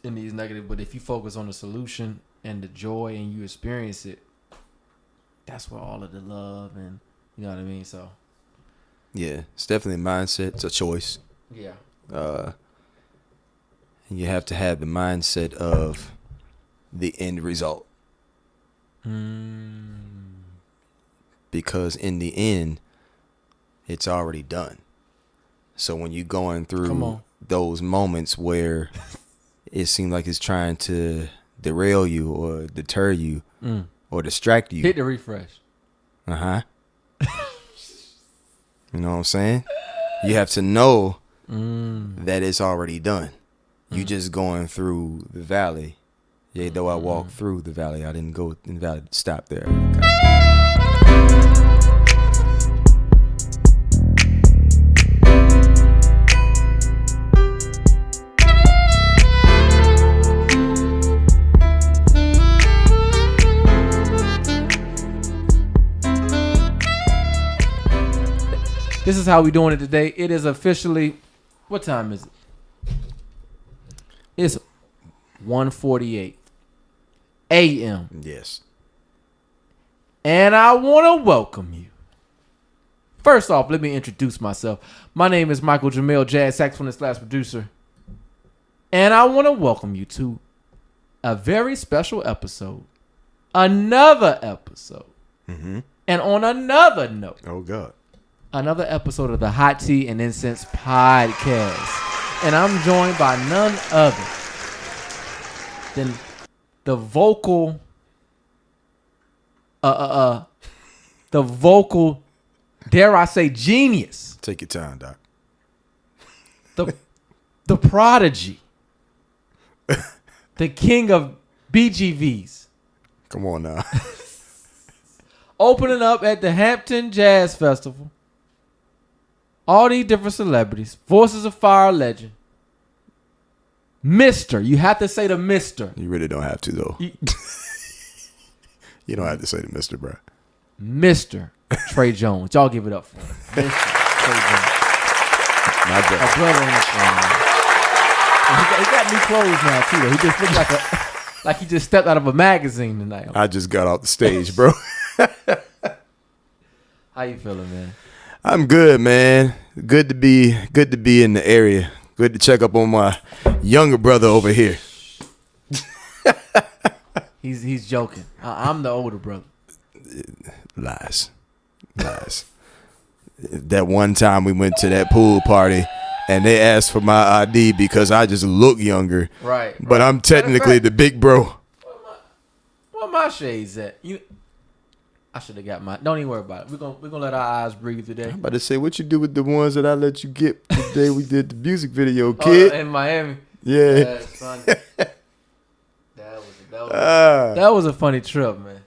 in these negative, but if you focus on the solution and the joy and you experience it, that's where all of the love and you know what I mean. So yeah, it's definitely a mindset. It's a choice. Yeah. And you have to have the mindset of the end result. Because in the end, it's already done. So when you're going through those moments where it seems like it's trying to derail you or deter you or distract you. Hit the refresh. You know what I'm saying? You have to know that it's already done. You just going through the valley. Yeah, though I walked through the valley, I didn't go in the valley. Stop there. This is how we doing it today. It is officially, what time is it? It's 1:48 a.m. Yes. And I want to welcome you. First off, let me introduce myself. My name is Michael Jamil, jazz saxophonist / producer. And I want to welcome you to a very special episode. Another episode. And on another note. Oh, God. Another episode of the Hot Tea and Incense podcast. And I'm joined by none other than the vocal, dare I say, genius. Take your time, Doc. The prodigy. The king of BGVs. Come on now. Opening up at the Hampton Jazz Festival. All these different celebrities. Voices of Fire legend. Mr. You have to say the Mr. You really don't have to, though. You don't have to say the Mr., bro. Mr. Trey Jones. Y'all give it up for him. Mr. Trey Jones. My brother. A brother in the family. He got new clothes now, too. Though. He just looks like he just stepped out of a magazine tonight. I just got off the stage, bro. How you feeling, man? I'm good, man. Good to be in the area. Good to check up on my younger brother over here. He's joking. I'm the older brother. Lies. That one time we went to that pool party and they asked for my ID because I just look younger. Right. But I'm technically the big bro. Where my shades at? I should have got mine. Don't even worry about it. We're gonna let our eyes breathe today. I'm about to say, what you do with the ones that I let you get the day we did the music video, kid? In Miami. Yeah. That's funny. that was a funny trip, man.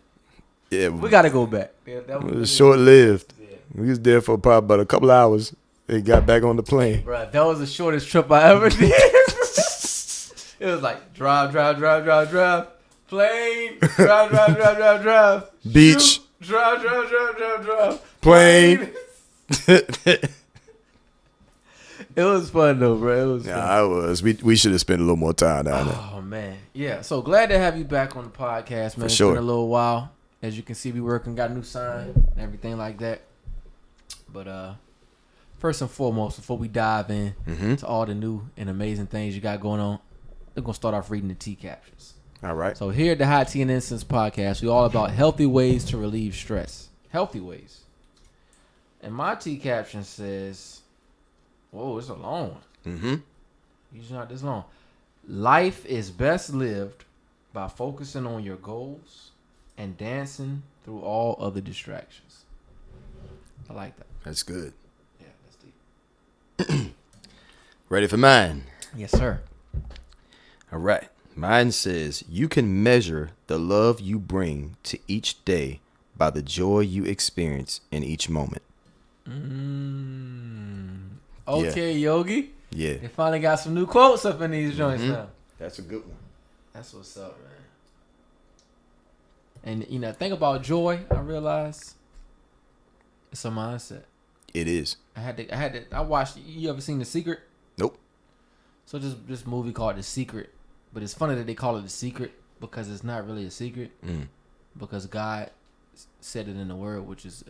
Yeah. We gotta go back. It was short lived. Yeah. We was there for probably about a couple hours and got back on the plane. Right. That was the shortest trip I ever did. It was like drive. Plane. Drive. Beach. Shoot. Drive. Plane. It was fun though, bro. It was fun. I was. We should have spent a little more time down there. Oh man. Yeah. So glad to have you back on the podcast, man. For sure. It's been a little while. As you can see, we working, got a new sign and everything like that. But first and foremost, before we dive in to all the new and amazing things you got going on, we're gonna start off reading the T captions. All right. So here at the Hot Tea and Incense podcast, we're all about healthy ways to relieve stress. Healthy ways. And my T caption says, whoa, it's a long one. Usually not this long. Life is best lived by focusing on your goals and dancing through all other distractions. I like that. That's good. Yeah, that's deep. Ready for mine? Yes, sir. All right. Mine says, you can measure the love you bring to each day by the joy you experience in each moment. Okay, yeah. Yogi. Yeah. They finally got some new quotes up in these joints now. That's a good one. That's what's up, man. And, think about joy, I realized it's a mindset. It is. I watched, you ever seen The Secret? Nope. So this movie called The Secret, but it's funny that they call it a secret because it's not really a secret. Because God said it in the word, which is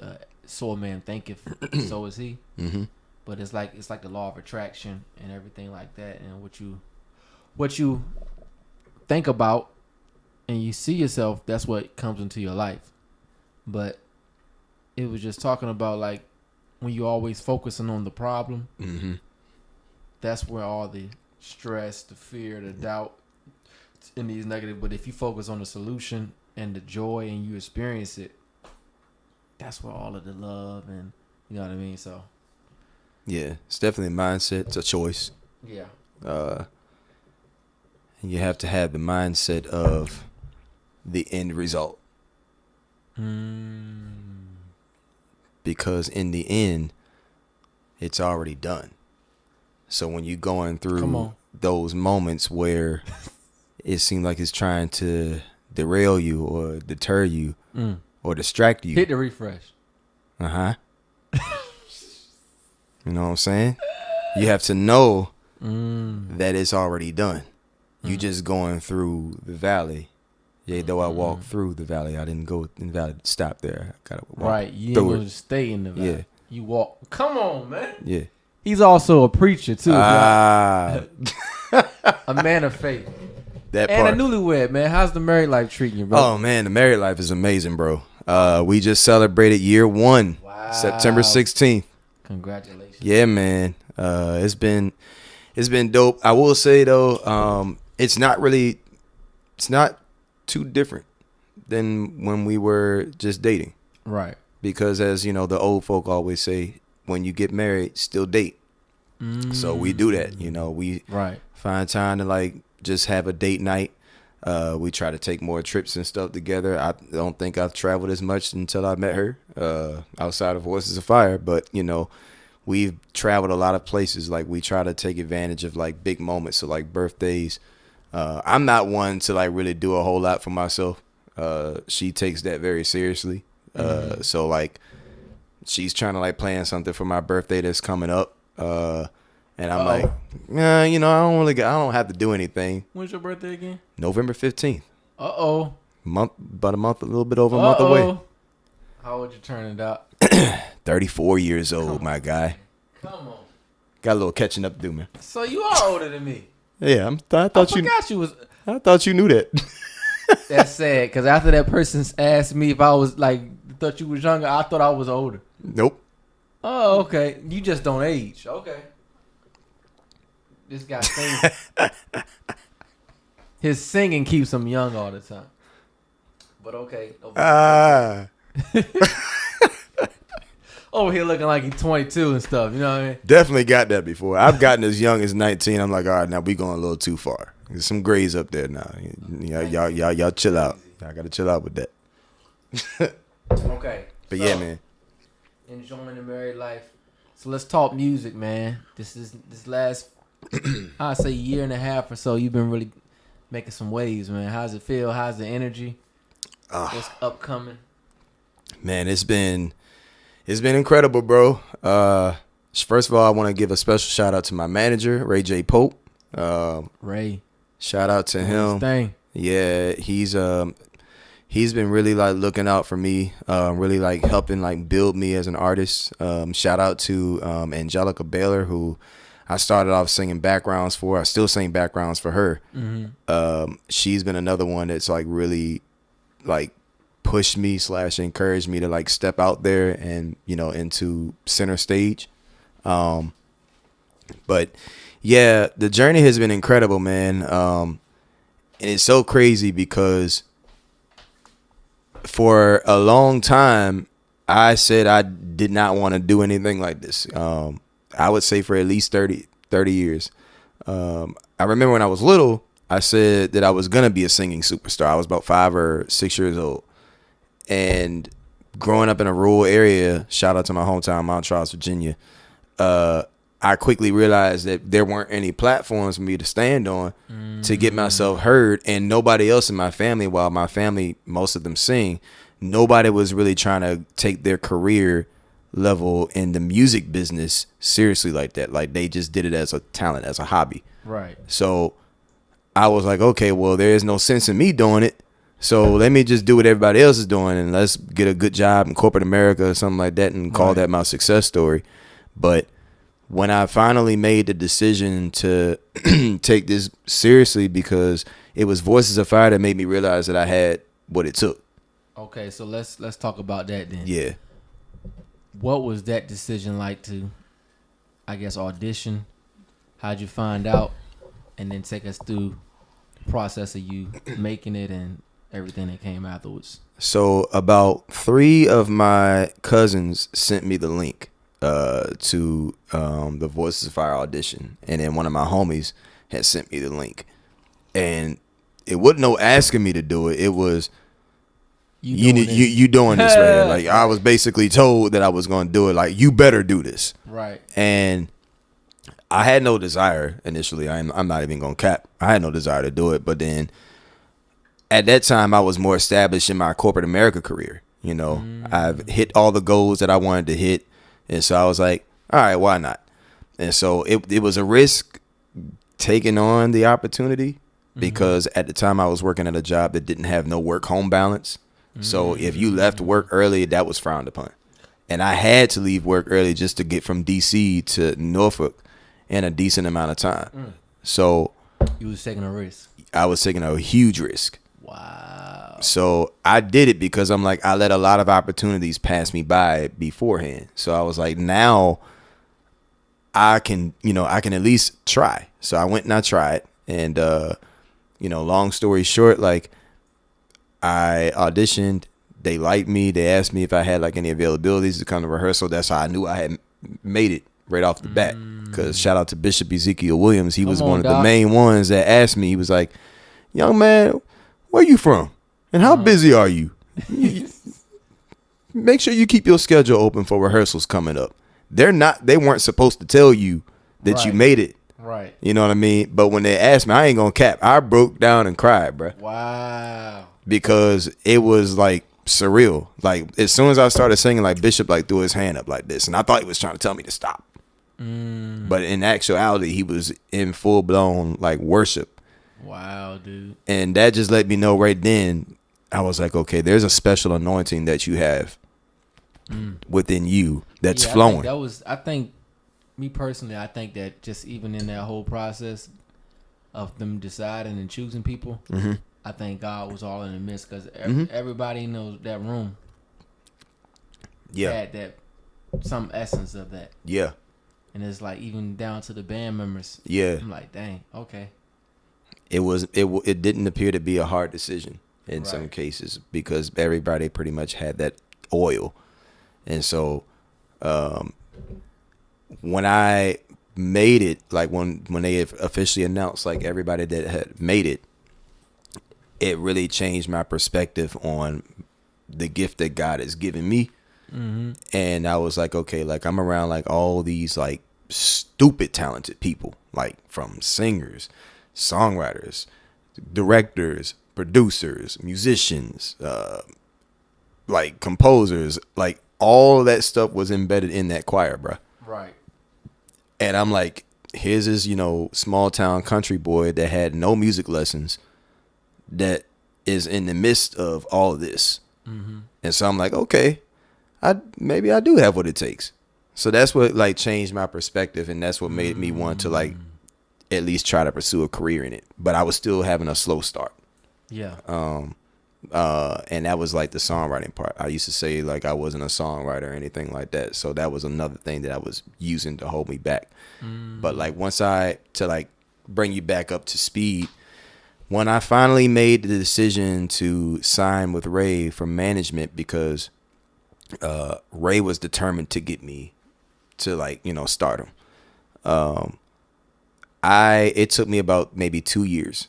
so a man thinketh, so is he. Mm-hmm. But it's like the law of attraction and everything like that, and what you think about and you see yourself, that's what comes into your life. But it was just talking about like when you're always focusing on the problem, that's where all the stress, the fear, the doubt, and these negative. But if you focus on the solution and the joy and you experience it, that's where all of the love and you know what I mean. So yeah, it's definitely a mindset. It's a choice. Yeah. And you have to have the mindset of the end result. Because in the end, it's already done. So when you're going through those moments where it seems like it's trying to derail you or deter you or distract you. Hit the refresh. You know what I'm saying? You have to know that it's already done. You just going through the valley. Yeah, though I walked through the valley, I didn't go in the valley. Stop there. I gotta walk right. You ain't going to stay in the valley. Yeah. You walk. Come on, man. Yeah. He's also a preacher too. A man of faith. That and part. a newlywed, man. How's the married life treating you, bro? Oh man, the married life is amazing, bro. We just celebrated year 1, September 16th. Congratulations. Yeah, man. It's been dope. I will say though, it's not too different than when we were just dating. Right. Because as you know, the old folk always say, when you get married, still date. So we do that, you know, we find time to like just have a date night. We try to take more trips and stuff together. I don't think I've traveled as much until I met her, outside of Voices of Fire. But, you know, we've traveled a lot of places. Like we try to take advantage of like big moments. So like birthdays. I'm not one to like really do a whole lot for myself. She takes that very seriously. So like she's trying to like plan something for my birthday that's coming up. And I'm like, nah, you know, I don't have to do anything. When's your birthday again? November 15th. About a little bit over a month away. How old you turning out? 34 years old, my guy. Come on. Got a little catching up to do, man. So you are older than me. Yeah, I thought you was. I thought you knew that. That's sad, because after that person asked me if I was like, thought you was younger, I thought I was older. Nope. Oh, okay. You just don't age. Okay. This guy singing. His singing keeps him young all the time. But okay. Over here looking like he's 22 and stuff. You know what I mean? Definitely got that before. I've gotten as young as 19. I'm like, all right, now we going a little too far. There's some grays up there now. Y'all chill out. Y'all got to chill out with that. Okay. But so, yeah, man. Enjoying the married life. So let's talk music, man. This last, I'd say year and a half or so, you've been really making some waves, man. How's it feel? How's the energy? What's upcoming? Man, it's been incredible, bro. First of all, I want to give a special shout out to my manager, Ray J. Pope. Ray. Shout out to him. Yeah, he's been really like looking out for me, really like helping like build me as an artist. Shout out to Angelica Baylor, who I started off singing backgrounds for. I still sing backgrounds for her. Mm-hmm. She's been another one that's like really like pushed me / encouraged me to like step out there and, you know, into center stage. But yeah, the journey has been incredible, man. And it's so crazy because for a long time, I said I did not want to do anything like this. I would say for at least 30 years. I remember when I was little, I said that I was going to be a singing superstar. I was about 5 or 6 years old. And growing up in a rural area, shout out to my hometown, Mount Charles, Virginia, I quickly realized that there weren't any platforms for me to stand on to get myself heard. And nobody else in my family, while my family, most of them sing, nobody was really trying to take their career level in the music business seriously like that. Like they just did it as a talent, as a hobby. Right. So I was like, okay, well, there is no sense in me doing it. So let me just do what everybody else is doing and let's get a good job in corporate America or something like that and call that my success story. But when I finally made the decision to take this seriously, because it was Voices of Fire that made me realize that I had what it took. Okay, so let's talk about that then. Yeah. What was that decision like to, I guess, audition? How'd you find out? And then take us through the process of you making it and everything that came afterwards. So about 3 of my cousins sent me the link to the Voices of Fire audition, and then one of my homies had sent me the link, and it wasn't no asking me to do it. It was you doing this right here. Like I was basically told that I was going to do it. Like you better do this. Right. And I had no desire initially. I'm not even going to cap. I had no desire to do it, but then at that time I was more established in my corporate America career. You know, I've hit all the goals that I wanted to hit. And so I was like, all right, why not? And so it was a risk taking on the opportunity because at the time I was working at a job that didn't have no work-home balance. So if you left work early, that was frowned upon. And I had to leave work early just to get from D.C. to Norfolk in a decent amount of time. So you was taking a risk. I was taking a huge risk. Wow. So I did it because I'm like, I let a lot of opportunities pass me by beforehand. So I was like, now I can at least try. So I went and I tried. And, long story short, like I auditioned. They liked me. They asked me if I had like any availabilities to come to rehearsal. That's how I knew I had made it right off the bat. Because shout out to Bishop Ezekiel Williams. He was one of the main ones that asked me. He was like, young man, where you from? And how busy are you? Make sure you keep your schedule open for rehearsals coming up. They weren't supposed to tell you that you made it. Right. You know what I mean? But when they asked me, I ain't gonna cap. I broke down and cried, bro. Wow. Because it was like surreal. Like as soon as I started singing, like Bishop like threw his hand up like this, and I thought he was trying to tell me to stop. But in actuality, he was in full blown like worship. Wow, dude. And that just let me know right then. I was like, okay, there's a special anointing that you have within you that's flowing. I think, me personally, I think that just even in that whole process of them deciding and choosing people, I think God was all in the midst because everybody knows that room had that some essence of that. Yeah. And it's like even down to the band members. Yeah. I'm like, dang, okay. It didn't appear to be a hard decision in some cases because everybody pretty much had that oil. And so when I made it, like when they officially announced like everybody that had made it, it really changed my perspective on the gift that God has given me. And I was like, okay, like I'm around like all these like stupid talented people, like from singers, songwriters, directors, producers, musicians, like composers, like all that stuff was embedded in that choir, bro. Right. And I'm like, here's this, small town country boy that had no music lessons that is in the midst of all of this. And so I'm like, okay, maybe I do have what it takes. So that's what like changed my perspective, and that's what made me want to like at least try to pursue a career in it. But I was still having a slow start. Yeah. And that was like the songwriting part. I used to say like I wasn't a songwriter or anything like that. So that was another thing that I was using to hold me back. But like to like bring you back up to speed, when I finally made the decision to sign with Ray for management, because Ray was determined to get me to like, stardom. It took me about maybe 2 years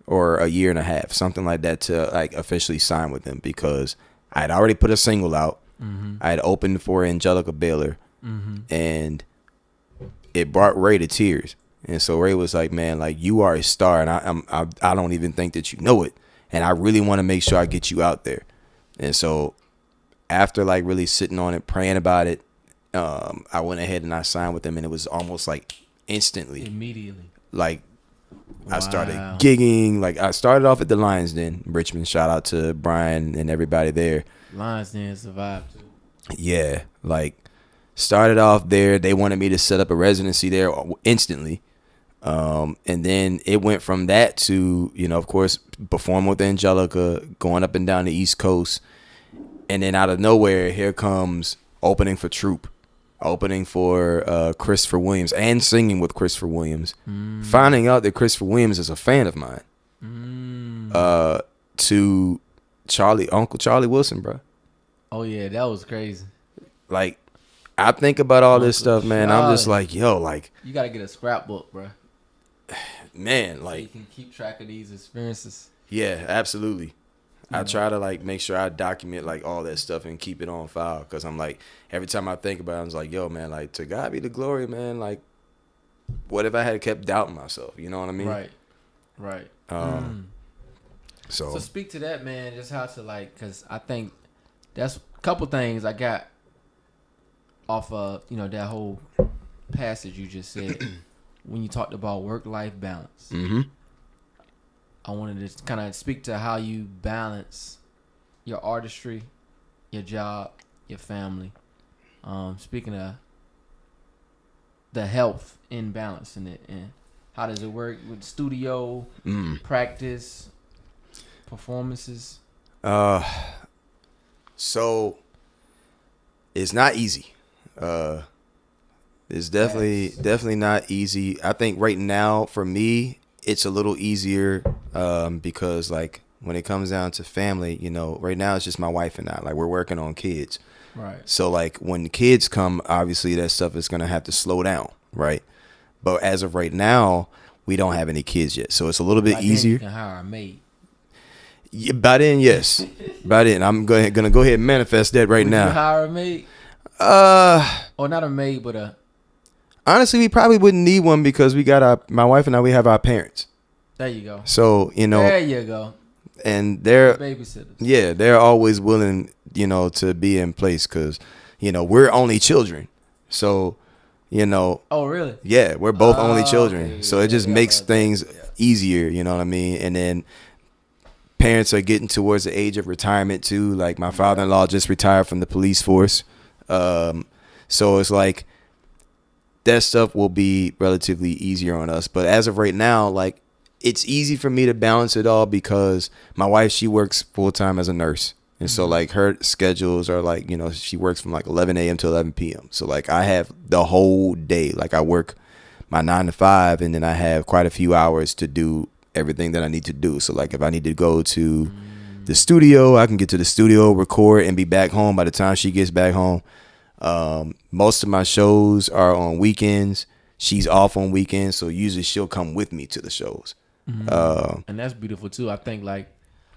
or a year and a half, something like that, to like officially sign with them, because I had already put a single out. I had opened for Angelica Baylor, and it brought Ray to tears. And so Ray was like, man, like you are a star, and I don't even think that you know it, and I really want to make sure I get you out there. And so after like really sitting on it, praying about it, I went ahead and I signed with them, and it was almost like immediately, like I started gigging. Like, I started off at the Lions Den, Richmond. Shout out to Brian and everybody there. Lions Den survived too. Yeah, like, started off there. They wanted me to set up a residency there instantly. And then it went from that to, of course, performing with Angelica, going up and down the East Coast. And then out of nowhere, here comes opening for Troop, opening for Christopher Williams, and singing with Christopher Williams. Finding out that Christopher Williams is a fan of mine. To Uncle Charlie Wilson, bro. Oh, yeah, that was crazy. Like, I think about all this stuff, man. I'm just like, yo, like. You got to get a scrapbook, bro. Man, like. So you can keep track of these experiences. Yeah, absolutely. I try to, like, make sure I document, like, all that stuff and keep it on file. Because I'm like, every time I think about it, I'm just like, yo, man, like, to God be the glory, man. Like, what if I had kept doubting myself? You know what I mean? Right. So speak to that, man, just how to, like, because I think that's a couple things I got off of, that whole passage you just said when you talked about work-life balance. Mm-hmm. I wanted to kind of speak to how you balance your artistry, your job, your family. Speaking of the health in balancing it, and how does it work with studio, practice, performances? So it's not easy. It's definitely not easy. I think right now for me, it's a little easier because, like, when it comes down to family, right now it's just my wife and I. Like, we're working on kids. Right. So, like, when the kids come, obviously that stuff is going to have to slow down, right? But as of right now, we don't have any kids yet. So it's a little bit easier. You can hire a maid. Yeah, by then, yes. By then, I'm going to go ahead and manifest that right now. Would you hire a maid? Or not a maid, but a... Honestly, we probably wouldn't need one because my wife and I, we have our parents. There you go. So, There you go. And they're babysitters. Yeah, they're always willing, to be in place because, we're only children. So, Oh, really? Yeah, we're both only children. Okay. So it just makes things easier, you know what I mean? And then parents are getting towards the age of retirement too. Like, my father-in-law just retired from the police force. So it's like, that stuff will be relatively easier on us. But as of right now, like, it's easy for me to balance it all because my wife, she works full time as a nurse. And so, like, her schedules are like, she works from like 11 a.m. to 11 p.m. So, like, I have the whole day. Like, I work my 9 to 5 and then I have quite a few hours to do everything that I need to do. So, like, if I need to go to the studio, I can get to the studio, record, and be back home by the time she gets back home. Most of my shows are on weekends. She's off on weekends, so usually she'll come with me to the shows. And that's beautiful too. I think, like,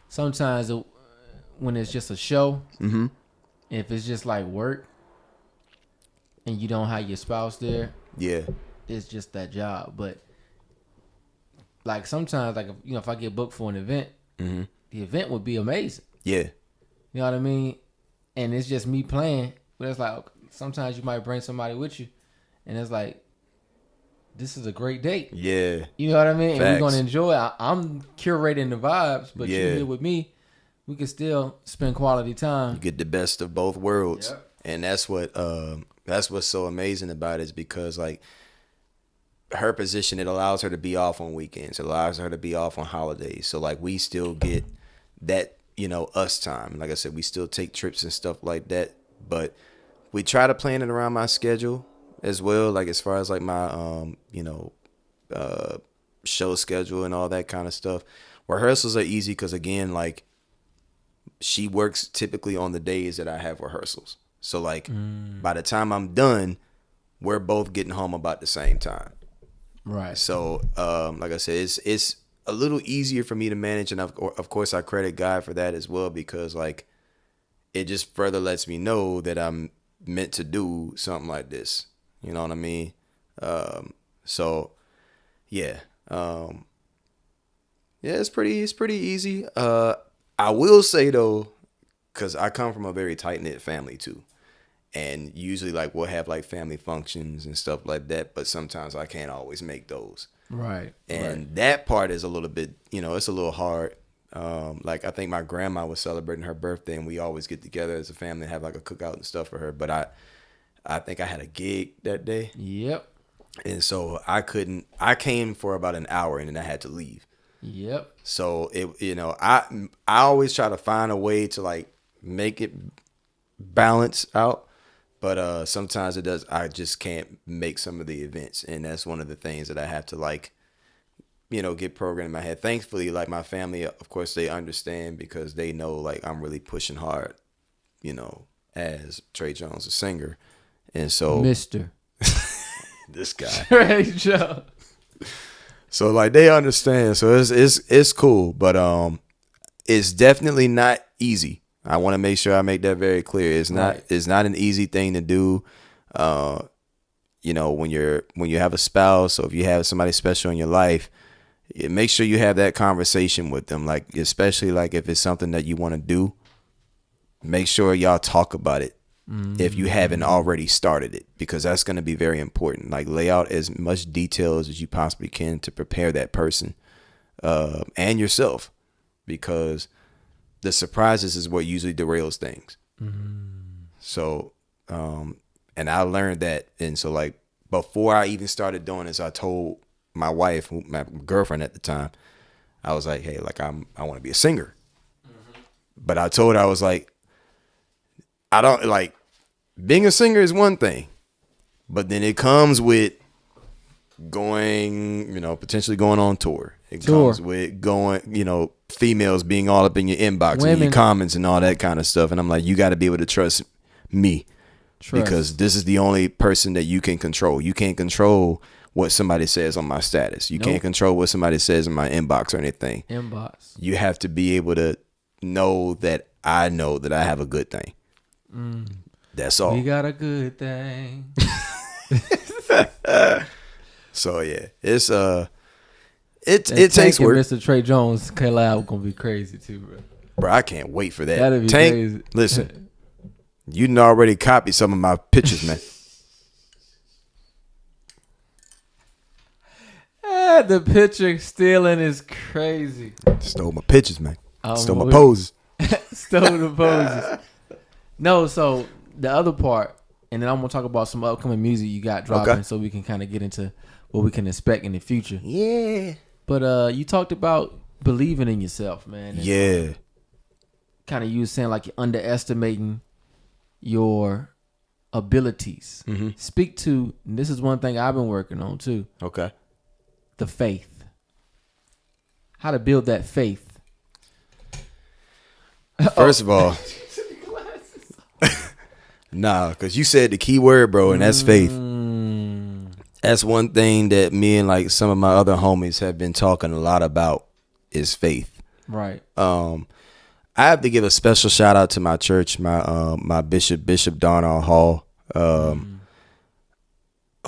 sometimes when it's just a show, if it's just like work and you don't have your spouse there, it's just that job. But, like, sometimes, like, if I get booked for an event, the event would be amazing. Yeah. You know what I mean? And it's just me playing. But it's like, sometimes you might bring somebody with you, and it's like, this is a great date. Yeah. You know what I mean? Facts. And we're going to enjoy it. I'm curating the vibes, but you here with me, we can still spend quality time. You get the best of both worlds. Yep. And that's what's so amazing about it is because, like, her position, it allows her to be off on weekends. It allows her to be off on holidays. So, like, we still get that, us time. Like I said, we still take trips and stuff like that. But we try to plan it around my schedule as well, like, as far as, like, my show schedule and all that kind of stuff. Rehearsals are easy because, again, like, she works typically on the days that I have rehearsals. So, like, by the time I'm done, we're both getting home about the same time. Right. So, like I said, it's a little easier for me to manage, and of course I credit God for that as well because, like, it just further lets me know that I'm meant to do something like this. You know what I mean? So, yeah. It's pretty easy. I will say, though, because I come from a very tight-knit family, too. And usually, like, we'll have, like, family functions and stuff like that. But sometimes I can't always make those. Right. And that part is a little bit, it's a little hard. Like I think my grandma was celebrating her birthday, and we always get together as a family and have like a cookout and stuff for her. But I think I had a gig that day. Yep. And so I came for about an hour and then I had to leave. Yep. So I always try to find a way to like make it balance out. But sometimes it does. I just can't make some of the events. And that's one of the things that I have to like, get programmed in my head. Thankfully, like my family, of course, they understand because they know like I'm really pushing hard, as Trey Jones, a singer. And so Mr. This guy. Trey Jones. So like they understand. So it's cool, but it's definitely not easy. I want to make sure I make that very clear. It's not an easy thing to do. When you have a spouse, or if you have somebody special in your life, make sure you have that conversation with them. Like especially like if it's something that you want to do, make sure y'all talk about it. If you haven't already started it, because that's going to be very important. Like lay out as much details as you possibly can to prepare that person and yourself, because the surprises is what usually derails things. So, and I learned that. And so like before I even started doing this, I told my wife, my girlfriend at the time, I was like, hey, like I want to be a singer. But I told her, I was like, I don't like being a singer is one thing, but then it comes with going, potentially going on tour. It comes with going, females being all up in your inbox and your comments and all that kind of stuff. And I'm like, you got to be able to trust me because this is the only person that you can control. You can't control what somebody says on my status. You can't control what somebody says in my inbox or anything. You have to be able to know that I have a good thing. That's all. We got a good thing. So yeah, it's it takes work. Mr. Trey Jones collab gonna be crazy too, bro. I can't wait for that. That'd be Tank, crazy. Listen, you done already copied some of my pictures, man. The picture stealing is crazy. Stole my pictures, man. Stole my poses. Stole the poses. No, so the other part, and then I'm gonna talk about some upcoming music you got dropping, so we can kind of get into what we can expect in the future. Yeah. But you talked about believing in yourself, man. And, yeah. Kind of you saying like you're underestimating your abilities. Speak to, and this is one thing I've been working on too. Okay. The faith. How to build that faith. First of all, nah, because you said the key word, bro, and that's faith. That's one thing that me and like some of my other homies have been talking a lot about is faith. Right. I have to give a special shout out to my church, my Bishop Darnall Hall,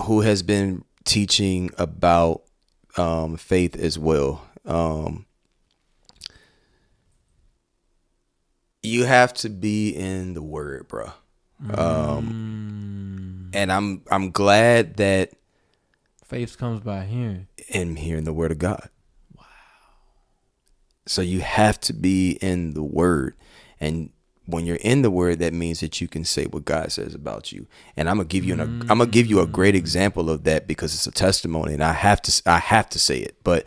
who has been teaching about faith as well. You have to be in the word, bro. And I'm glad that faith comes by hearing and hearing the word of God. Wow. So you have to be in the word, and when you're in the word, that means that you can say what God says about you. And I'm gonna give you a great example of that because it's a testimony, and I have to say it. But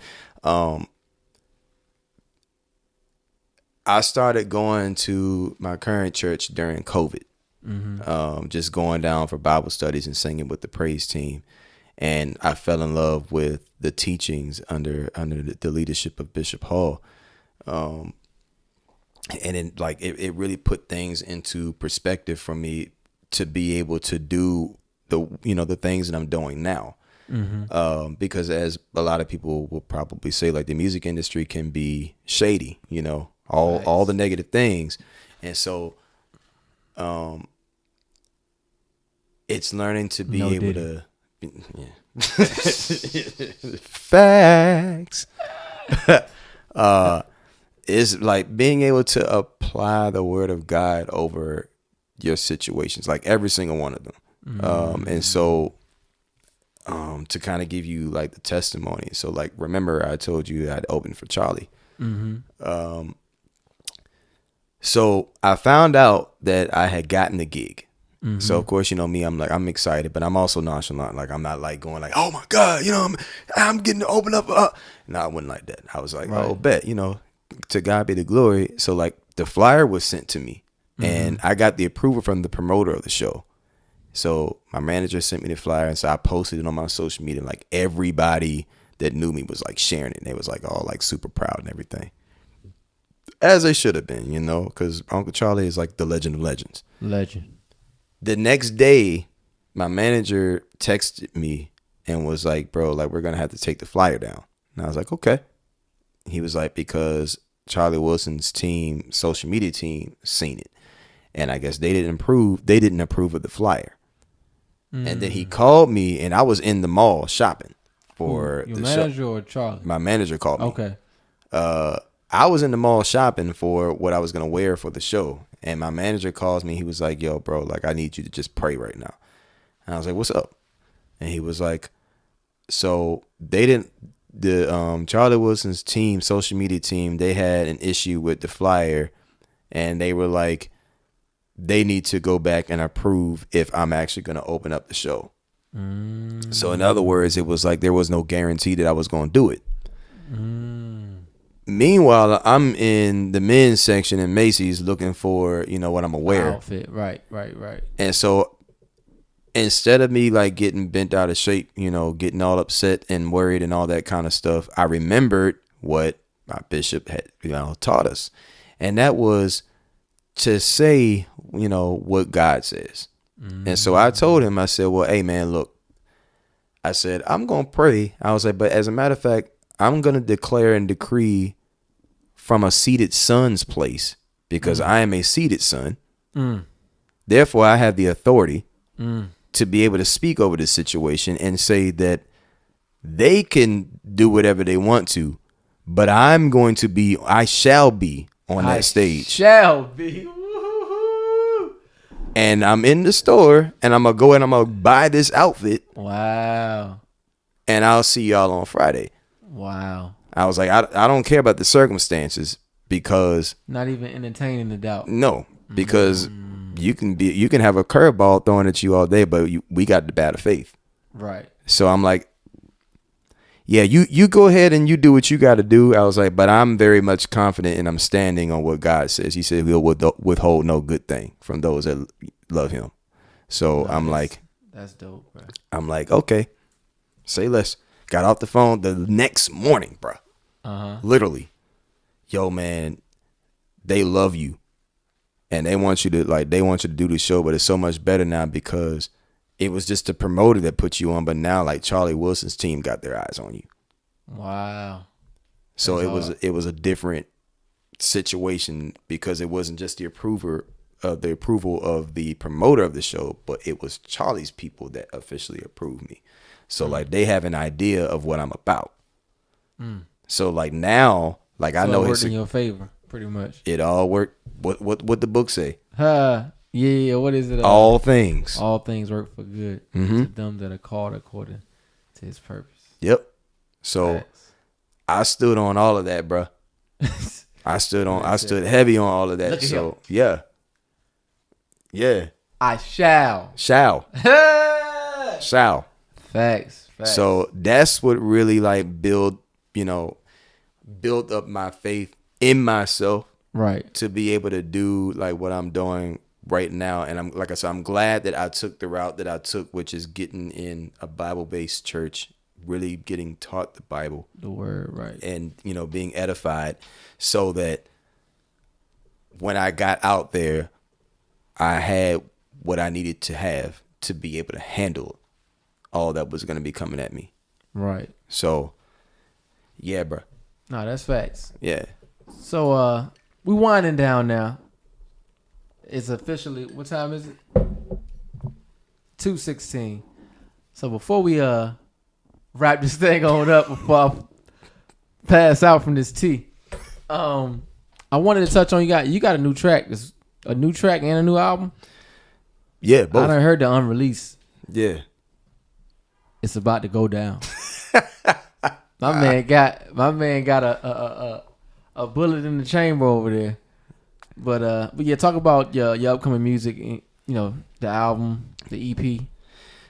I started going to my current church during COVID, just going down for Bible studies and singing with the praise team. And I fell in love with the teachings under the leadership of Bishop Hall. And then like it really put things into perspective for me to be able to do the things that I'm doing now. Because as a lot of people will probably say, like the music industry can be shady, all the negative things. And so it's learning to be able to facts. It's like being able to apply the word of God over your situations, like every single one of them. And so to kind of give you like the testimony. So like, remember I told you I'd opened for Charlie. So I found out that I had gotten the gig. So of course, you know me, I'm excited, but I'm also nonchalant. Like I'm not like going like, oh my God, you know, I'm getting to open up. No, I wasn't like that. I was like, oh, bet, you know, to God be the glory. So like the flyer was sent to me and I got the approval from the promoter of the show. So my manager sent me the flyer, and so I posted it on my social media. Like everybody that knew me was like sharing it, and they was like all like super proud and everything, as they should have been, you know, because Uncle Charlie is like the legend of legends. Legend. The next day, my manager texted me and was like, bro, like we're gonna have to take the flyer down. And I was like, okay. He was like, because Charlie Wilson's team, social media team, seen it, and I guess they didn't approve of the flyer. And then he called me, and I was in the mall shopping for your the manager show. or Charlie? My manager called me. Okay. I was in the mall shopping for what I was gonna wear for the show, and my manager calls me. He was like, "Yo, bro, like I need you to just pray right now." And I was like, "What's up?" And he was like, "So they didn't the Charlie Wilson's team, social media team, they had an issue with the flyer, and they were like, they need to go back and approve if I'm actually gonna open up the show." So in other words, it was like there was no guarantee that I was gonna do it. Meanwhile, I'm in the men's section in Macy's looking for, you know, what I'm gonna wear. Outfit, right. And so instead of me like getting bent out of shape, you know, getting all upset and worried and all that kind of stuff, I remembered what my bishop had, you know, taught us. And that was to say, you know, what God says. And so I told him, I said, well, hey man, look, I said, I'm gonna pray. I was like, but as a matter of fact, I'm going to declare and decree from a seated son's place, because I am a seated son. Therefore, I have the authority to be able to speak over this situation and say that they can do whatever they want to, but I shall be on that stage. Shall be. And I'm in the store, and I'm going to go and I'm going to buy this outfit. Wow. And I'll see y'all on Friday. Wow. I was like, I don't care about the circumstances, because not even entertaining the doubt. No, because you can have a curveball thrown at you all day, but we got the bat of faith. Right. So I'm like, yeah, you go ahead and you do what you got to do. I was like, but I'm very much confident, and I'm standing on what God says. He said he'll withhold no good thing from those that love him. So I'm like, that's dope, bro. I'm like, okay, say less. Got off the phone the next morning, bro. Literally, yo, man, they love you, and they want you to do the show, but it's so much better now because it was just the promoter that put you on, but now like Charlie Wilson's team got their eyes on you. Wow. So it was a different situation, because it wasn't just the approval of the promoter of the show, but it was Charlie's people that officially approved me. So like they have an idea of what I'm about. So like now, like I know it worked in your favor, pretty much. It all worked. What the book say? Yeah. What is it? All things work for good to them that are called according to His purpose. Yep. So I stood on all of that, bro. I stood heavy on all of that. So yeah. I shall. Facts. So that's what really like built up my faith in myself, right, to be able to do like what I'm doing right now. And I'm glad that I took the route that I took, which is getting in a Bible-based church, really getting taught the Bible, the word, right, and being edified, so that when I got out there, I had what I needed to have to be able to handle all that was going to be coming at me. Right. So, yeah, bro. No, that's facts. Yeah. So, we winding down now. It's officially, what time is it? 2:16. So before we wrap this thing on up, before I pass out from this tea, I wanted to touch on you got a new track. A new track and a new album. Yeah, both. I done heard the unreleased. Yeah. it's about to go down. My man got a bullet in the chamber over there. But yeah, talk about your upcoming music. You know, the album, the EP.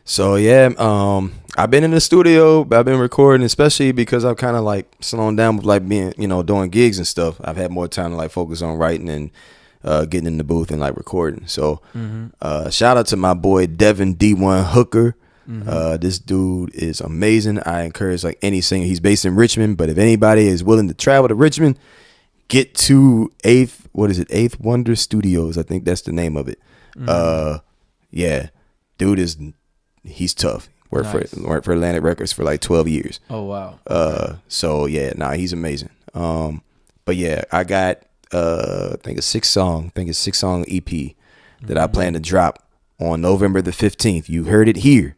So yeah, I've been in the studio. I've been recording, especially because I've kind of like slowing down with like being, doing gigs and stuff. I've had more time to like focus on writing and getting in the booth and like recording. So shout out to my boy Devin D1 Hooker. This dude is amazing. I encourage like any singer. He's based in Richmond, but if anybody is willing to travel to Richmond, get to Eighth Wonder Studios. I think that's the name of it. Yeah, dude he's tough. Worked for Atlantic Records for like 12 years. Oh wow. So yeah, he's amazing. But yeah, I got I think a six song EP that I plan to drop on November the 15th. You heard it here.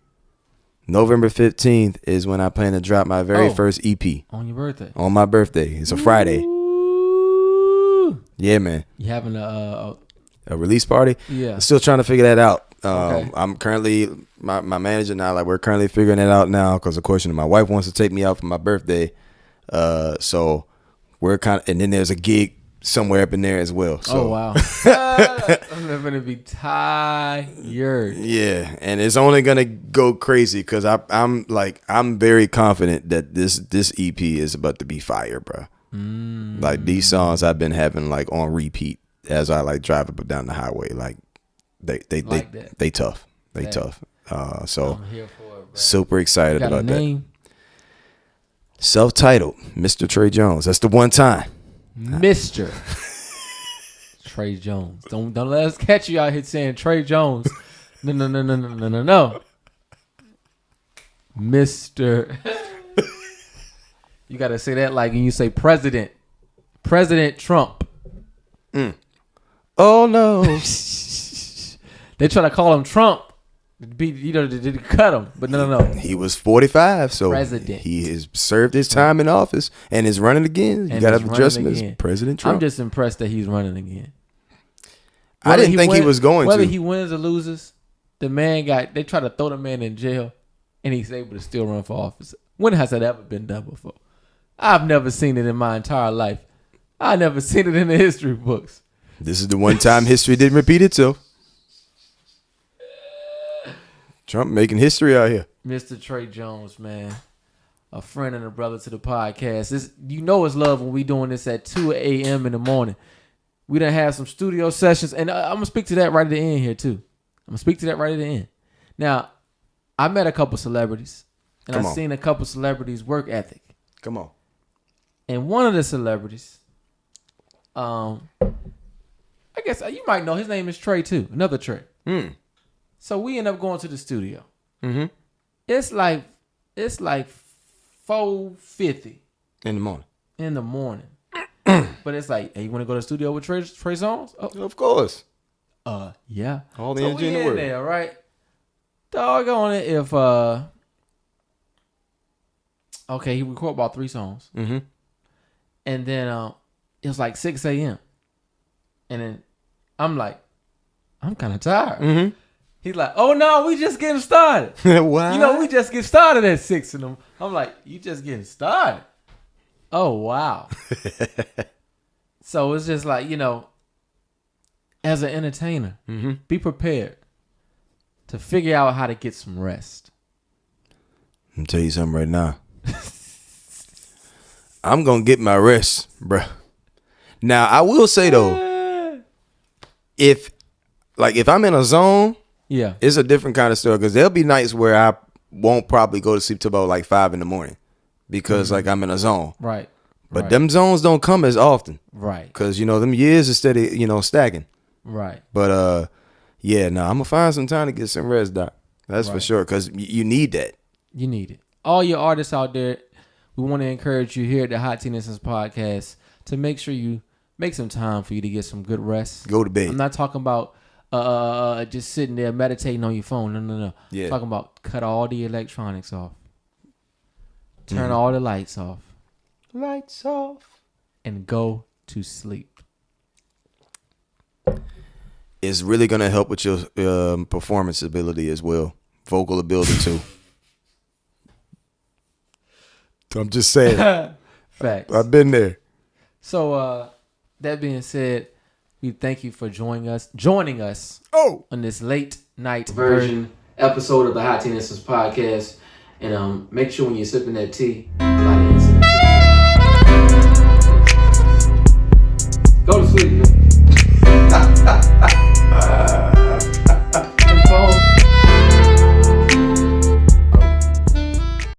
November 15th is when I plan to drop my very first EP. On your birthday. On my birthday. It's a Friday. Ooh. Yeah, man. You having a release party? Yeah. I'm still trying to figure that out. Okay. I'm currently my manager and I, like, we're currently figuring it out now because, of course, my wife wants to take me out for my birthday. So we're and then there's a gig somewhere up in there as well. So. Oh wow. I'm gonna be tired. Yeah, and it's only gonna go crazy because I'm very confident that this EP is about to be fire, bro. Like these songs I've been having like on repeat as I like drive up and down the highway. Like they tough. They tough. So I'm here for it, bro. Super excited Got about a name? that. Self-titled, Mr. Trey Jones. That's the one time. Mr. Trey Jones. Don't let us catch you out here saying Trey Jones. No. Mr. You gotta say that like when you say President Trump. Oh no. They try to call him Trump. To cut him, but no. He was 45, so President. He has served his time in office and is running again. You got to address him as President Trump. I'm just impressed that he's running again. I didn't think he was going to. Whether he wins or loses, the man they try to throw the man in jail, and he's able to still run for office. When has that ever been done before? I've never seen it in my entire life. I never seen it in the history books. This is the one time history didn't repeat itself. Trump making history out here. Mr. Trey Jones, man. A friend and a brother to the podcast. It's love when we doing this at 2 a.m. in the morning. We done have some studio sessions, and I'm going to speak to that right at the end here, too. I'm going to speak to that right at the end. Now, I met a couple celebrities, and I've seen a couple celebrities' work ethic. Come on. And one of the celebrities, I guess you might know, his name is Trey, too. Another Trey. So we end up going to the studio. Mm-hmm. It's like 4:50 in the morning. But it's like, hey, you want to go to the studio with Trey Songz? Oh, of course. Yeah. All the energy in the world. There, right? Doggone it if okay, he recorded about 3 songs. Mm-hmm. And then it was like 6 a.m. And then I'm like, I'm kind of tired. Mm-hmm. He's like, oh no, we just getting started. Wow. We just get started at 6 in them. I'm like, you just getting started? Oh wow. So it's just like, as an entertainer, be prepared to figure out how to get some rest. I'm gonna tell you something right now. I'm gonna get my rest, bruh. Now I will say though, if I'm in a zone, yeah, it's a different kind of story because there'll be nights where I won't probably go to sleep till about like 5 a.m. because like I'm in a zone. Right. But them zones don't come as often. Right. Because, them years are steady, stacking. Right. But, I'm going to find some time to get some rest, Doc. That's for sure because you need that. You need it. All your artists out there, we want to encourage you here at the Hot Teen Incense podcast to make sure you make some time for you to get some good rest. Go to bed. I'm not talking about just sitting there meditating on your phone. No. Yeah. I'm talking about cut all the electronics off. Turn all the lights off. Lights off. And go to sleep. It's really going to help with your performance ability as well. Vocal ability too. I'm just saying. Facts. I've been there. So that being said, we thank you for joining us on this late night version episode of the Hot Tea Incense podcast. And make sure when you're sipping that tea, light it